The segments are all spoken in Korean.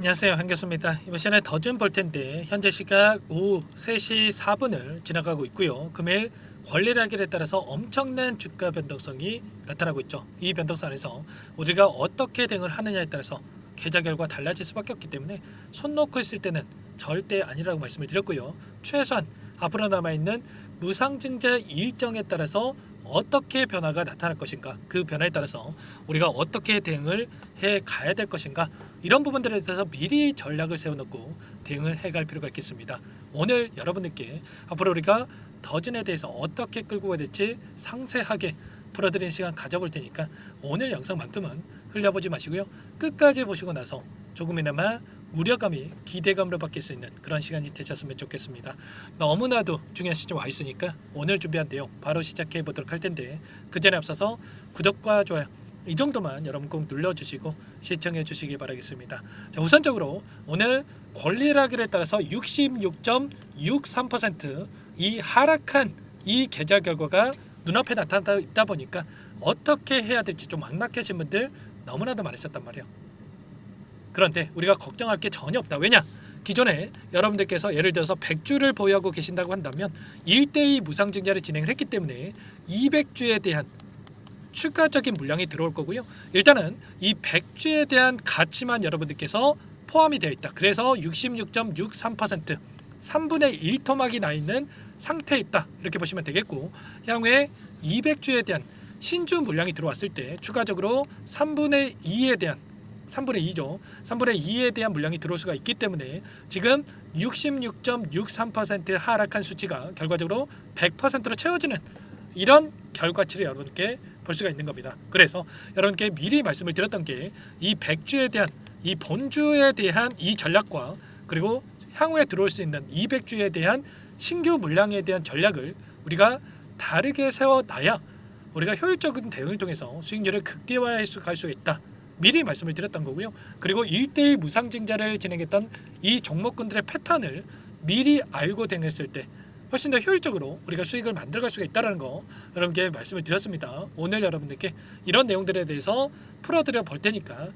안녕하세요, 한교수입니다. 이번 시간에 더즌 볼 텐데 현재 시각 오후 3시 4분을 지나가고 있고요. 금일 권리락일에 따라서 엄청난 주가 변동성이 나타나고 있죠. 이 변동성 안에서 우리가 어떻게 대응을 하느냐에 따라서 계좌 결과 달라질 수밖에 없기 때문에 손 놓고 있을 때는 절대 아니라고 말씀을 드렸고요. 최소한 앞으로 남아있는 무상증자 일정에 따라서 어떻게 변화가 나타날 것인가, 그 변화에 따라서 우리가 어떻게 대응을 해 가야 될 것인가, 이런 부분들에 대해서 미리 전략을 세워놓고 대응을 해갈 필요가 있겠습니다. 오늘 여러분들께 앞으로 우리가 더즌에 대해서 어떻게 끌고 가야 될지 상세하게 풀어드리는 시간 가져볼 테니까 오늘 영상만큼은 흘려보지 마시고요. 끝까지 보시고 나서 조금이나마 우려감이 기대감으로 바뀔 수 있는 그런 시간이 되셨으면 좋겠습니다. 너무나도 중요한 시점 와 있으니까 오늘 준비한 내용 바로 시작해 보도록 할 텐데, 그 전에 앞서서 구독과 좋아요 이 정도만 여러분 꼭 눌러주시고 시청해 주시기 바라겠습니다. 자, 우선적으로 오늘 권리락일에 따라서 66.63% 이 하락한 이 계좌 결과가 눈앞에 나타나 있다 보니까 어떻게 해야 될지 좀 막막하신 분들 너무나도 많으셨단 말이에요. 그런데 우리가 걱정할 게 전혀 없다. 왜냐? 기존에 여러분들께서 예를 들어서 100주를 보유하고 계신다고 한다면 1대2 무상증자를 진행을 했기 때문에 200주에 대한 추가적인 물량이 들어올 거고요. 일단은 이 100주에 대한 가치만 여러분들께서 포함이 되어 있다. 그래서 66.63% 3분의 1 토막이 나 있는 상태에 있다. 이렇게 보시면 되겠고, 향후에 200주에 대한 신주 물량이 들어왔을 때 추가적으로 3분의 2에 대한 3분의 2죠. 3분의 2에 대한 물량이 들어올 수가 있기 때문에 지금 66.63% 하락한 수치가 결과적으로 100%로 채워지는 이런 결과치를 여러분께 볼 수가 있는 겁니다. 그래서 여러분께 미리 말씀을 드렸던 게 이 100주에 대한 이 본주에 대한 이 전략과 그리고 향후에 들어올 수 있는 200주에 대한 신규 물량에 대한 전략을 우리가 다르게 세워놔야 우리가 효율적인 대응을 통해서 수익률을 극대화할 수 있다. 미리 말씀을 드렸던 거고요. 그리고 1대2 무상증자를 진행했던 이 종목군들의 패턴을 미리 알고 대응했을 때 훨씬 더 효율적으로 우리가 수익을 만들어갈 수가 있다는 거 여러분께 말씀을 드렸습니다. 오늘 여러분들께 이런 내용들에 대해서 풀어드려 볼 테니까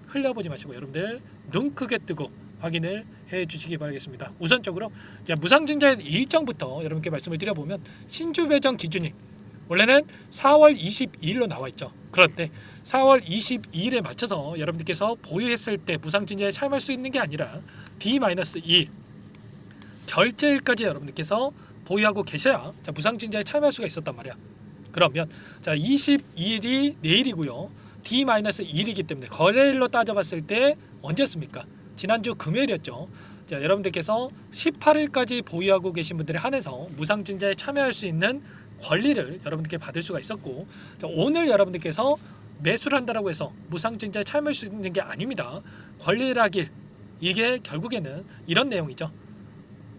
흘려보지 마시고 여러분들 눈 크게 뜨고 확인을 해 주시기 바라겠습니다. 우선적으로 무상증자의 일정부터 여러분께 말씀을 드려보면 신주 배정 기준이 원래는 4월 22일로 나와 있죠. 그런데 4월 22일에 맞춰서 여러분들께서 보유했을 때 무상증자에 참여할 수 있는 게 아니라 D-2 결제일까지 여러분들께서 보유하고 계셔야 무상증자에 참여할 수가 있었단 말이야. 그러면 22일이 내일이고요. D-1이기 때문에 거래일로 따져봤을 때 언제였습니까? 지난주 금요일이었죠. 여러분들께서 18일까지 보유하고 계신 분들에 한해서 무상증자에 참여할 수 있는 권리를 여러분들께 받을 수가 있었고, 오늘 여러분들께서 매수를 한다라고 해서 무상증자에 참여할 수 있는 게 아닙니다. 권리락일, 이게 결국에는 이런 내용이죠.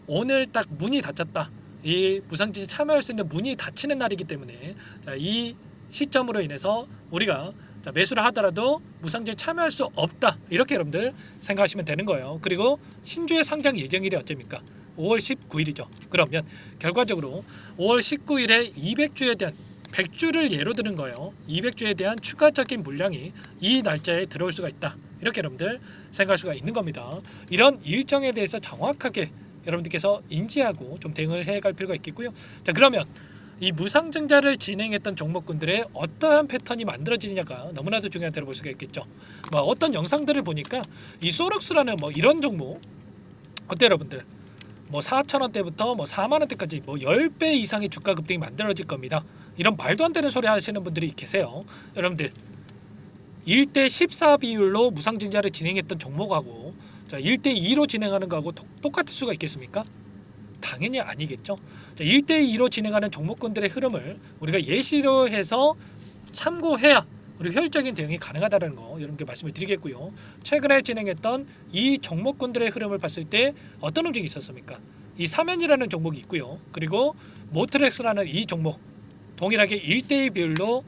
오늘 딱 문이 닫혔다. 이 무상증자에 참여할 수 있는 문이 닫히는 날이기 때문에 이 시점으로 인해서 우리가 매수를 하더라도 무상증자에 참여할 수 없다. 이렇게 여러분들 생각하시면 되는 거예요. 그리고 신주의 상장 예정일이 언제입니까? 5월 19일이죠. 그러면 결과적으로 5월 19일에 200주에 대한 100주를 예로 드는 거예요. 200주에 대한 추가적인 물량이 이 날짜에 들어올 수가 있다. 이렇게 여러분들 생각할 수가 있는 겁니다. 이런 일정에 대해서 정확하게 여러분들께서 인지하고 좀 대응을 해갈 필요가 있겠고요. 자, 그러면 이 무상증자를 진행했던 종목군들의 어떠한 패턴이 만들어지느냐가 너무나도 중요하다고 볼 수가 있겠죠. 어떤 영상들을 보니까 이 소럭스라는 이런 종목 어때 여러분들? 4,000원대부터 4만원대까지 10배 이상의 주가 급등이 만들어질 겁니다. 이런 말도 안 되는 소리 하시는 분들이 계세요. 여러분들 1대 14 비율로 무상증자를 진행했던 종목하고 1대 2로 진행하는 거하고 똑같을 수가 있겠습니까? 당연히 아니겠죠. 1대 2로 진행하는 종목군들의 흐름을 우리가 예시로 해서 참고해야 우리 효율적인 대응이 가능하다는 거 여러분께 말씀을 드리겠고요. 최근에 진행했던 이 종목군들의 흐름을 봤을 때 어떤 움직임이 있었습니까? 이 사면이라는 종목이 있고요. 그리고 모트렉스라는 이 종목 동일하게 1대2 비율로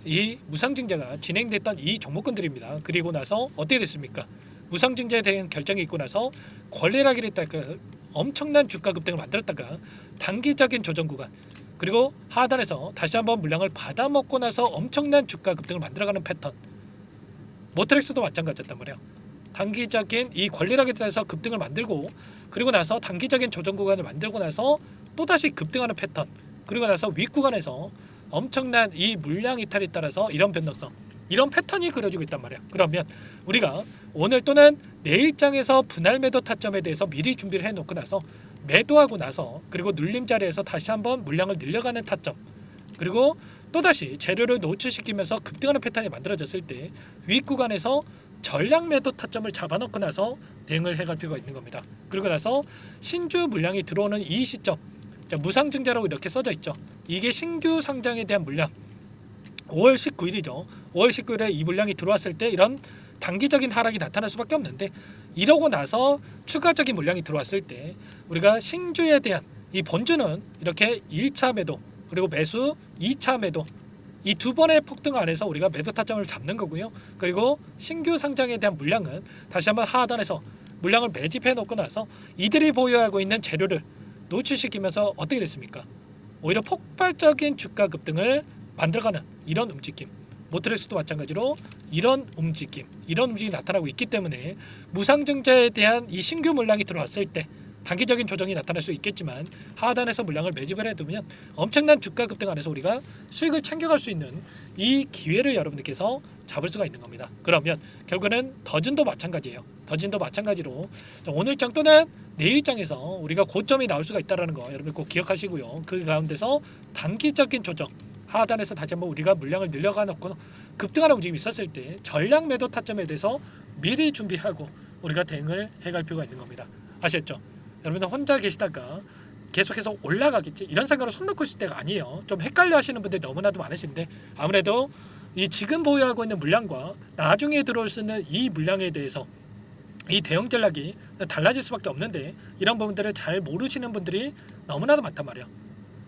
이 무상증자가 진행됐던 이 종목군들입니다. 그리고 나서 어떻게 됐습니까? 무상증자에 대한 결정이 있고 나서 권리락일에 따라 엄청난 주가 급등을 만들었다가 단기적인 조정 구간 그리고 하단에서 다시 한번 물량을 받아먹고 나서 엄청난 주가 급등을 만들어가는 패턴. 모트렉스도 마찬가지였단 말이야. 단기적인 이 권리락에 따라서 급등을 만들고 그리고 나서 단기적인 조정 구간을 만들고 나서 또다시 급등하는 패턴 그리고 나서 윗구간에서 엄청난 이 물량 이탈에 따라서 이런 변동성 이런 패턴이 그려지고 있단 말이야. 그러면 우리가 오늘 또는 내일장에서 분할 매도 타점에 대해서 미리 준비를 해놓고 나서 매도하고 나서 그리고 눌림 자리에서 다시 한번 물량을 늘려가는 타점 그리고 또다시 재료를 노출시키면서 급등하는 패턴이 만들어졌을 때 윗구간에서 전량 매도 타점을 잡아놓고 나서 대응을 해갈 필요가 있는 겁니다. 그리고 나서 신주 물량이 들어오는 이 시점 무상증자라고 이렇게 써져 있죠. 이게 신규 상장에 대한 물량 5월 19일이죠. 5월 19일에 이 물량이 들어왔을 때 이런 단기적인 하락이 나타날 수밖에 없는데 이러고 나서 추가적인 물량이 들어왔을 때 우리가 신주에 대한 이 본주는 이렇게 1차 매도 그리고 매수 2차 매도 이 두 번의 폭등 안에서 우리가 매도 타점을 잡는 거고요. 그리고 신규 상장에 대한 물량은 다시 한번 하단에서 물량을 매집해 놓고 나서 이들이 보유하고 있는 재료를 노출시키면서 어떻게 됐습니까? 오히려 폭발적인 주가 급등을 만들어가는 이런 움직임 모트렉스도 마찬가지로 이런 움직임이 나타나고 있기 때문에 무상증자에 대한 이 신규 물량이 들어왔을 때 단기적인 조정이 나타날 수 있겠지만 하단에서 물량을 매집을 해두면 엄청난 주가 급등 안에서 우리가 수익을 챙겨갈 수 있는 이 기회를 여러분들께서 잡을 수가 있는 겁니다. 그러면 결국에는 더진도 마찬가지예요. 더진도 마찬가지로 오늘장 또는 내일장에서 우리가 고점이 나올 수가 있다는 거 여러분 꼭 기억하시고요. 그 가운데서 단기적인 조정 하단에서 다시 한번 우리가 물량을 늘려가 놓고 급등하는 움직임이 있었을 때 전량 매도 타점에 대해서 미리 준비하고 우리가 대응을 해갈 필요가 있는 겁니다. 아시겠죠? 여러분들 혼자 계시다가 계속해서 올라가겠지 이런 생각으로 손 놓고 있을 때가 아니에요. 좀 헷갈려 하시는 분들이 너무나도 많으신데 아무래도 이 지금 보유하고 있는 물량과 나중에 들어올 수 있는 이 물량에 대해서 이 대응 전략이 달라질 수밖에 없는데 이런 부분들을 잘 모르시는 분들이 너무나도 많단 말이에요.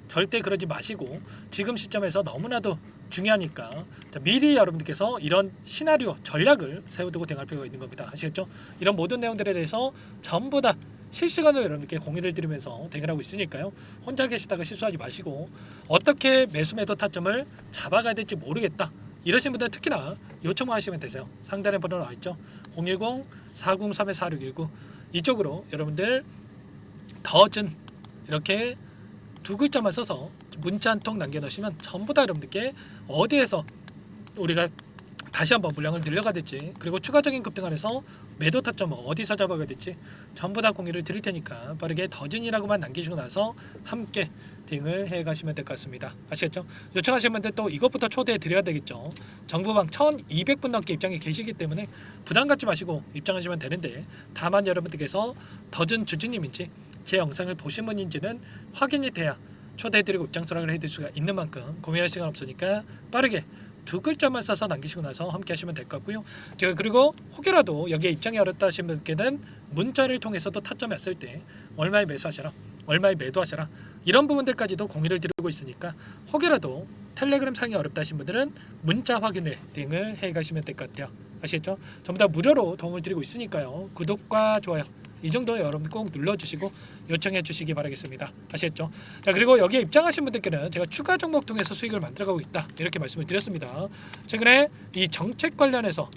절대 그러지 마시고 지금 시점에서 너무나도 중요하니까 미리 여러분들께서 이런 시나리오 전략을 세워두고 대응할 필요가 있는 겁니다. 아시겠죠? 이런 모든 내용들에 대해서 전부 다 실시간으로 여러분께 공유를 드리면서 대응을 하고 있으니까요. 혼자 계시다가 실수하지 마시고 어떻게 매수 매도 타점을 잡아가야 될지 모르겠다. 이러신 분들 특히나 요청하시면 되세요. 상단에 번호 나와 있죠. 010-403-4619 이쪽으로 여러분들 더즌 이렇게 두 글자만 써서 문자 한 통 남겨놓으시면 전부 다 여러분들께 어디에서 우리가 다시 한번 물량을 늘려가야 될지 그리고 추가적인 급등 안에서 매도 타점을 어디서 잡아가야 될지 전부 다 공유를 드릴 테니까 빠르게 더진이라고만 남기시고 나서 함께 대응을 해가시면 될 것 같습니다. 아시겠죠? 요청하시는 분들 또 이것부터 초대해 드려야 되겠죠. 정보방 1200분 넘게 입장이 계시기 때문에 부담 갖지 마시고 입장하시면 되는데 다만 여러분들께서 더진 주주님인지 제 영상을 보신 분인지는 확인이 돼야 초대해드리고 입장 수락을 해드릴 수가 있는 만큼 고민할 시간 없으니까 빠르게 두 글자만 써서 남기시고 나서 함께 하시면 될 것 같고요. 제가 그리고 혹여라도 여기에 입장이 어렵다 하신 분께는 문자를 통해서도 타점이 왔을 때 얼마에 매수하셔라 얼마에 매도하셔라 이런 부분들까지도 공유를 드리고 있으니까 혹여라도 텔레그램 상이 어렵다 하신 분들은 문자 확인을 대응을 해가시면 될 것 같아요. 아시겠죠? 전부 다 무료로 도움을 드리고 있으니까요. 구독과 좋아요 이 정도 여러분 꼭 눌러주시고 요청해 주시기 바라겠습니다. 아시겠죠? 자 그리고 여기에 입장하신 분들께는 제가 추가 종목 통해서 수익을 만들어가고 있다 이렇게 말씀을 드렸습니다. 최근에 이 정책 관련해서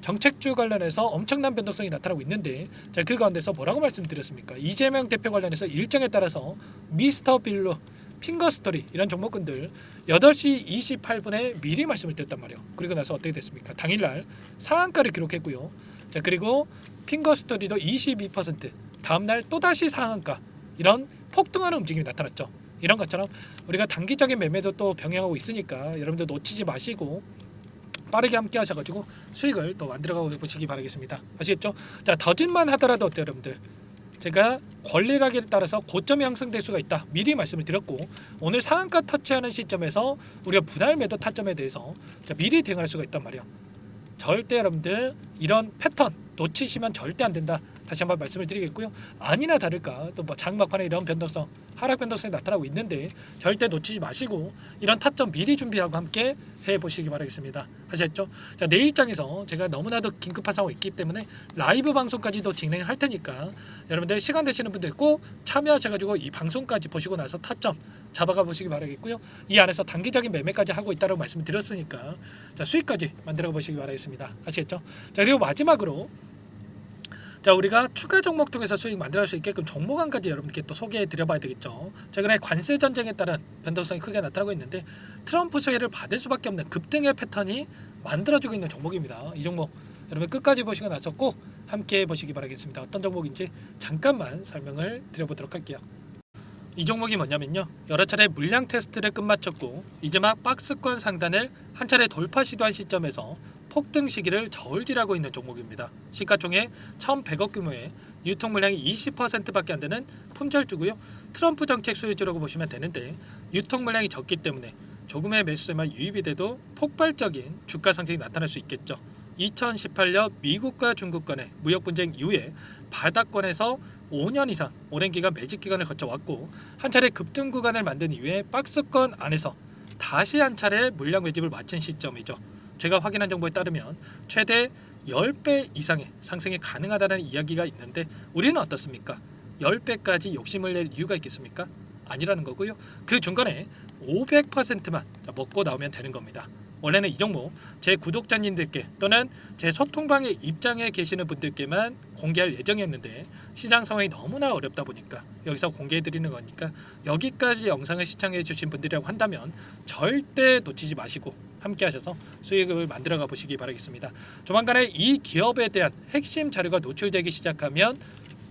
정책주 관련해서 엄청난 변동성이 나타나고 있는데 자 그 가운데서 뭐라고 말씀드렸습니까? 이재명 대표 관련해서 일정에 따라서 미스터 빌로 핑거스토리 이런 종목군들 8시 28분에 미리 말씀을 드렸단 말이에요. 그리고 나서 어떻게 됐습니까? 당일날 상한가를 기록했고요. 자 그리고 핑거스토리도 22% 다음날 또다시 상한가 이런 폭등하는 움직임이 나타났죠. 이런 것처럼 우리가 단기적인 매매도 또 병행하고 있으니까 여러분들 놓치지 마시고 빠르게 함께 하셔가지고 수익을 또 만들어가 보시기 바라겠습니다. 아시겠죠? 자 더진만 하더라도 어때요 여러분들? 제가 권리락에 따라서 고점이 형성될 수가 있다 미리 말씀을 드렸고 오늘 상한가 터치하는 시점에서 우리가 분할 매도 타점에 대해서 미리 대응할 수가 있단 말이에요. 절대 여러분들 이런 패턴 놓치시면 절대 안 된다. 다시 한번 말씀을 드리겠고요. 아니나 다를까 또 뭐 장막판에 이런 변동성 하락 변동성이 나타나고 있는데 절대 놓치지 마시고 이런 타점 미리 준비하고 함께 해보시기 바라겠습니다. 아시겠죠? 자 내일장에서 제가 너무나도 긴급한 상황이 있기 때문에 라이브 방송까지도 진행을 할 테니까 여러분들 시간 되시는 분들 꼭 참여하셔가지고 이 방송까지 보시고 나서 타점 잡아가 보시기 바라겠고요. 이 안에서 단기적인 매매까지 하고 있다고 말씀을 드렸으니까 자 수익까지 만들어 보시기 바라겠습니다. 아시겠죠? 자 그리고 마지막으로 자, 우리가 추가 종목 통해서 수익 만들어갈 수 있게끔 종목 한 가지 여러분께 또 소개해 드려봐야 되겠죠. 최근에 관세 전쟁에 따른 변동성이 크게 나타나고 있는데 트럼프 수혜를 받을 수밖에 없는 급등의 패턴이 만들어지고 있는 종목입니다. 이 종목 여러분 끝까지 보시고 나서 꼭 함께 보시기 바라겠습니다. 어떤 종목인지 잠깐만 설명을 드려보도록 할게요. 이 종목이 뭐냐면요, 여러 차례 물량 테스트를 끝마쳤고 이제 막 박스권 상단을 한 차례 돌파 시도한 시점에서 폭등 시기를 저울질하고 있는 종목입니다. 시가총액 1,100억 규모의 유통 물량이 20%밖에 안 되는 품절주고요. 트럼프 정책 수혜주라고 보시면 되는데 유통 물량이 적기 때문에 조금의 매수세만 유입이 돼도 폭발적인 주가 상승이 나타날 수 있겠죠. 2018년 미국과 중국 간의 무역 분쟁 이후에 바닥권에서 5년 이상 오랜 기간 매집 기간을 거쳐왔고 한 차례 급등 구간을 만든 이후에 박스권 안에서 다시 한 차례 물량 매집을 마친 시점이죠. 제가 확인한 정보에 따르면 최대 10배 이상의 상승이 가능하다는 이야기가 있는데 우리는 어떻습니까? 10배까지 욕심을 낼 이유가 있겠습니까? 아니라는 거고요. 그 중간에 500%만 먹고 나오면 되는 겁니다. 원래는 이 종목 제 구독자님들께 또는 제 소통방에 입장에 계시는 분들께만 공개할 예정이었는데 시장 상황이 너무나 어렵다 보니까 여기서 공개해드리는 거니까 여기까지 영상을 시청해 주신 분들이라고 한다면 절대 놓치지 마시고 함께 하셔서 수익을 만들어가 보시기 바라겠습니다. 조만간에 이 기업에 대한 핵심 자료가 노출되기 시작하면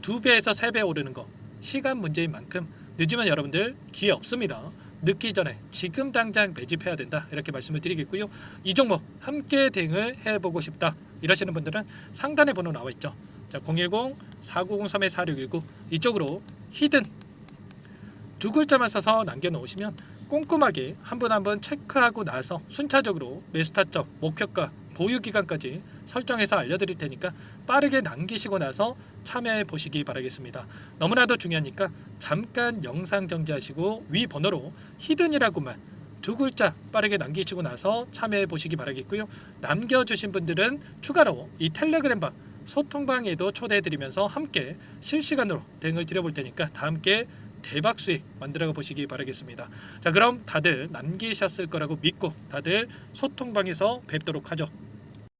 2배에서 3배 오르는 거 시간 문제인 만큼 늦으면 여러분들 기회 없습니다. 늦기 전에 지금 당장 매집해야 된다 이렇게 말씀을 드리겠고요. 이 종목 함께 대응을 해보고 싶다 이러시는 분들은 상단에 번호 나와 있죠. 자, 010-4903-4619 이쪽으로 히든 두 글자만 써서 남겨놓으시면 꼼꼼하게 한 분 한 분 체크하고 나서 순차적으로 매수 타점, 목표가, 보유 기간까지 설정해서 알려드릴 테니까 빠르게 남기시고 나서 참여해 보시기 바라겠습니다. 너무나도 중요하니까 잠깐 영상 정지하시고 위 번호로 히든이라고만 두 글자 빠르게 남기시고 나서 참여해 보시기 바라겠고요. 남겨주신 분들은 추가로 이 텔레그램방 소통방에도 초대해드리면서 함께 실시간으로 대응을 드려볼 테니까 다 함께 대박 수익 만들어 보시기 바라겠습니다. 자, 그럼 다들 남기셨을 거라고 믿고 다들 소통방에서 뵙도록 하죠.